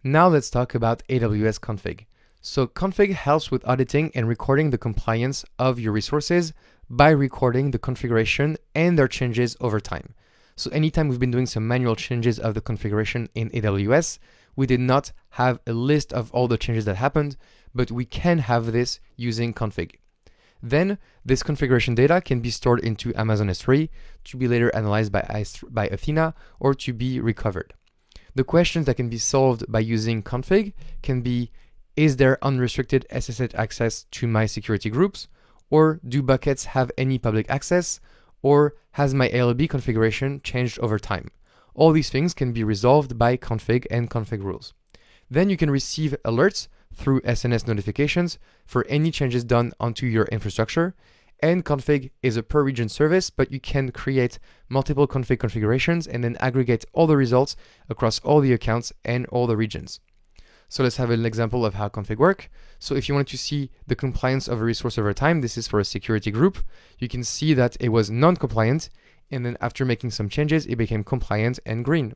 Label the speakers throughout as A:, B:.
A: Now let's talk about AWS config. So config helps with auditing and recording the compliance of your resources by recording the configuration and their changes over time. So anytime we've been doing some manual changes of the configuration in AWS, we did not have a list of all the changes that happened, but we can have this using config. Then this configuration data can be stored into Amazon S3 to be later analyzed by Athena or to be recovered. The questions that can be solved by using config can be, is there unrestricted SSH access to my security groups? Or do buckets have any public access? Or has my ALB configuration changed over time? All these things can be resolved by config and config rules. Then you can receive alerts through SNS notifications for any changes done onto your infrastructure. And config is a per region service, but you can create multiple config configurations and then aggregate all the results across all the accounts and all the regions. So let's have an example of how config works. So if you want to see the compliance of a resource over time, this is for a security group. You can see that it was non-compliant, and then after making some changes, it became compliant and green.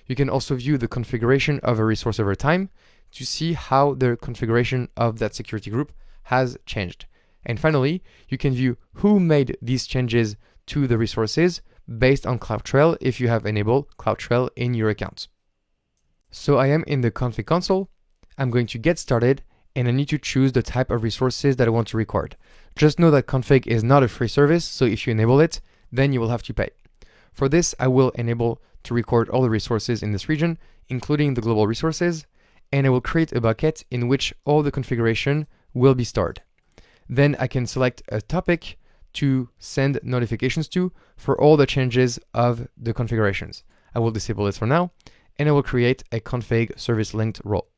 A: You can also view the configuration of a resource over time to see how the configuration of that security group has changed. And finally, you can view who made these changes to the resources based on CloudTrail if you have enabled CloudTrail in your account. So I am in the config console. I'm going to get started and I need to choose the type of resources that I want to record. Just know that config is not a free service, so if you enable it, then you will have to pay. For this, I will enable to record all the resources in this region, including the global resources, and I will create a bucket in which all the configuration will be stored. Then I can select a topic to send notifications to for all the changes of the configurations. I will disable this for now, and I will create a config service linked role.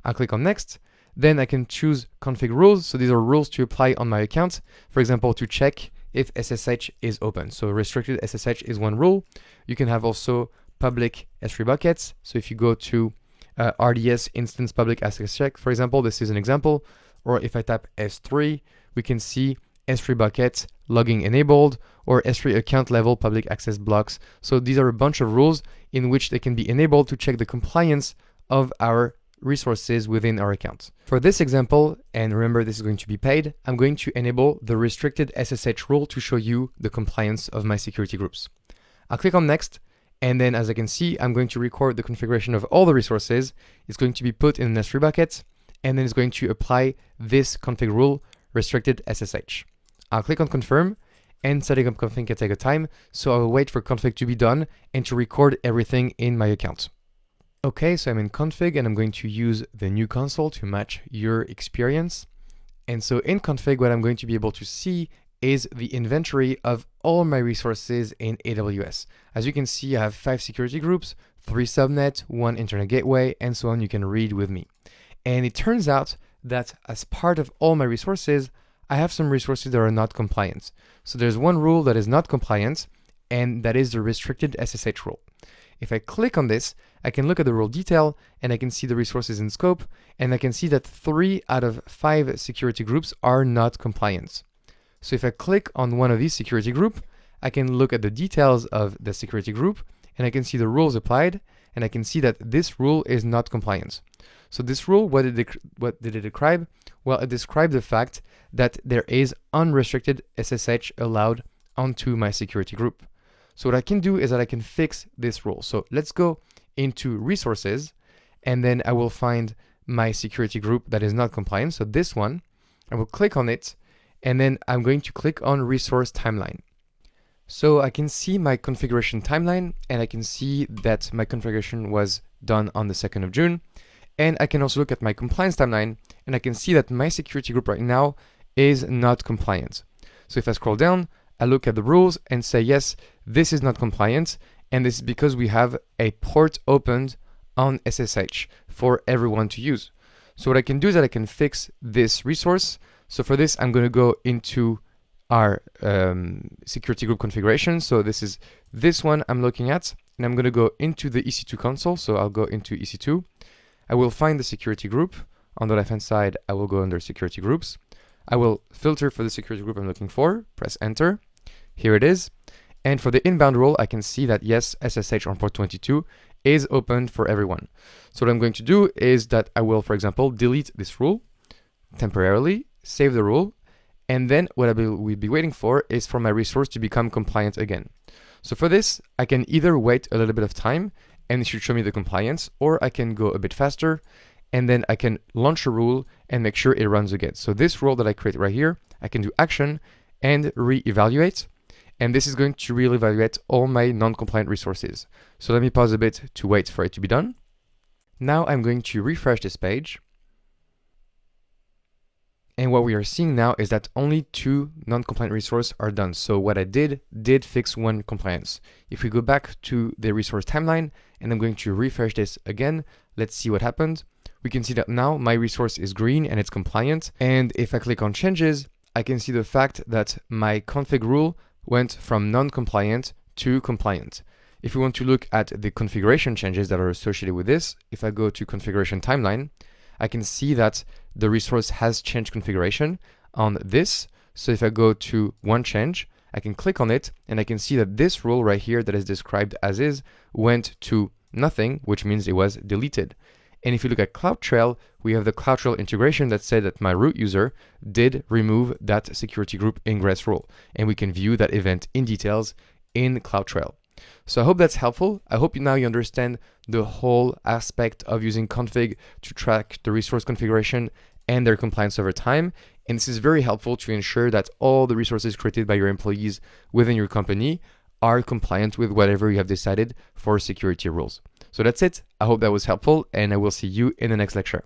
A: I'll click on next. Then I can choose config rules. So these are rules to apply on my account. For example, to check if SSH is open. So restricted SSH is one rule. You can have also public S3 buckets. So if you go to RDS instance public access check, for example, this is an example. Or if I tap S3, we can see S3 buckets logging enabled or S3 account level public access blocks. So these are a bunch of rules in which they can be enabled to check the compliance of our resources within our account. For this example, and remember this is going to be paid, I'm going to enable the restricted SSH rule to show you the compliance of my security groups. I'll click on next, and then as I can see, I'm going to record the configuration of all the resources. It's going to be put in an S3 bucket, and then it's going to apply this config rule, restricted SSH. I'll click on confirm, and setting up config can take a time, so I will wait for config to be done and to record everything in my account. Okay, so I'm in config and I'm going to use the new console to match your experience. And so in config, what I'm going to be able to see is the inventory of all my resources in AWS. As you can see, I have 5 security groups, 3 subnets, 1 internet gateway, and so on. You can read with me. And it turns out that as part of all my resources, I have some resources that are not compliant. So there's one rule that is not compliant, and that is the restricted SSH rule. If I click on this, I can look at the rule detail and I can see the resources in scope, and I can see that 3 out of 5 security groups are not compliant. So if I click on one of these security groups, I can look at the details of the security group and I can see the rules applied, and I can see that this rule is not compliant. So this rule, what did it describe? Well, it described the fact that there is unrestricted SSH allowed onto my security group. So what I can do is that I can fix this rule. So let's go into resources, and then I will find my security group that is not compliant. So this one, I will click on it, and then I'm going to click on resource timeline. So I can see my configuration timeline, and I can see that my configuration was done on the 2nd of June. And I can also look at my compliance timeline, and I can see that my security group right now is not compliant. So if I scroll down, I look at the rules and say, yes, this is not compliant. And this is because we have a port opened on SSH for everyone to use. So what I can do is that I can fix this resource. So for this, I'm going to go into our security group configuration. So this is this one I'm looking at, and I'm going to go into the EC2 console. So I'll go into EC2. I will find the security group. On the left-hand side, I will go under security groups. I will filter for the security group I'm looking for, press enter. Here it is. And for the inbound rule, I can see that yes, SSH on port 22 is open for everyone. So what I'm going to do is that I will, for example, delete this rule temporarily, save the rule, and then what I will be waiting for is for my resource to become compliant again. So for this, I can either wait a little bit of time and it should show me the compliance, or I can go a bit faster and then I can launch a rule and make sure it runs again. So this rule that I create right here, I can do action and re-evaluate, and this is going to re-evaluate all my non-compliant resources. So let me pause a bit to wait for it to be done. Now I'm going to refresh this page. And what we are seeing now is that only 2 non-compliant resources are done. So what I did fix 1 compliance. If we go back to the resource timeline, and I'm going to refresh this again, let's see what happened. We can see that now my resource is green and it's compliant. And if I click on changes, I can see the fact that my config rule went from non-compliant to compliant. If we want to look at the configuration changes that are associated with this, if I go to configuration timeline, I can see that the resource has changed configuration on this. So if I go to one change, I can click on it and I can see that this rule right here that is described as is went to nothing, which means it was deleted. And if you look at CloudTrail, we have the CloudTrail integration that said that my root user did remove that security group ingress rule. And we can view that event in details in CloudTrail. So I hope that's helpful. I hope you understand the whole aspect of using config to track the resource configuration and their compliance over time. And this is very helpful to ensure that all the resources created by your employees within your company are compliant with whatever you have decided for security rules. So that's it. I hope that was helpful, and I will see you in the next lecture.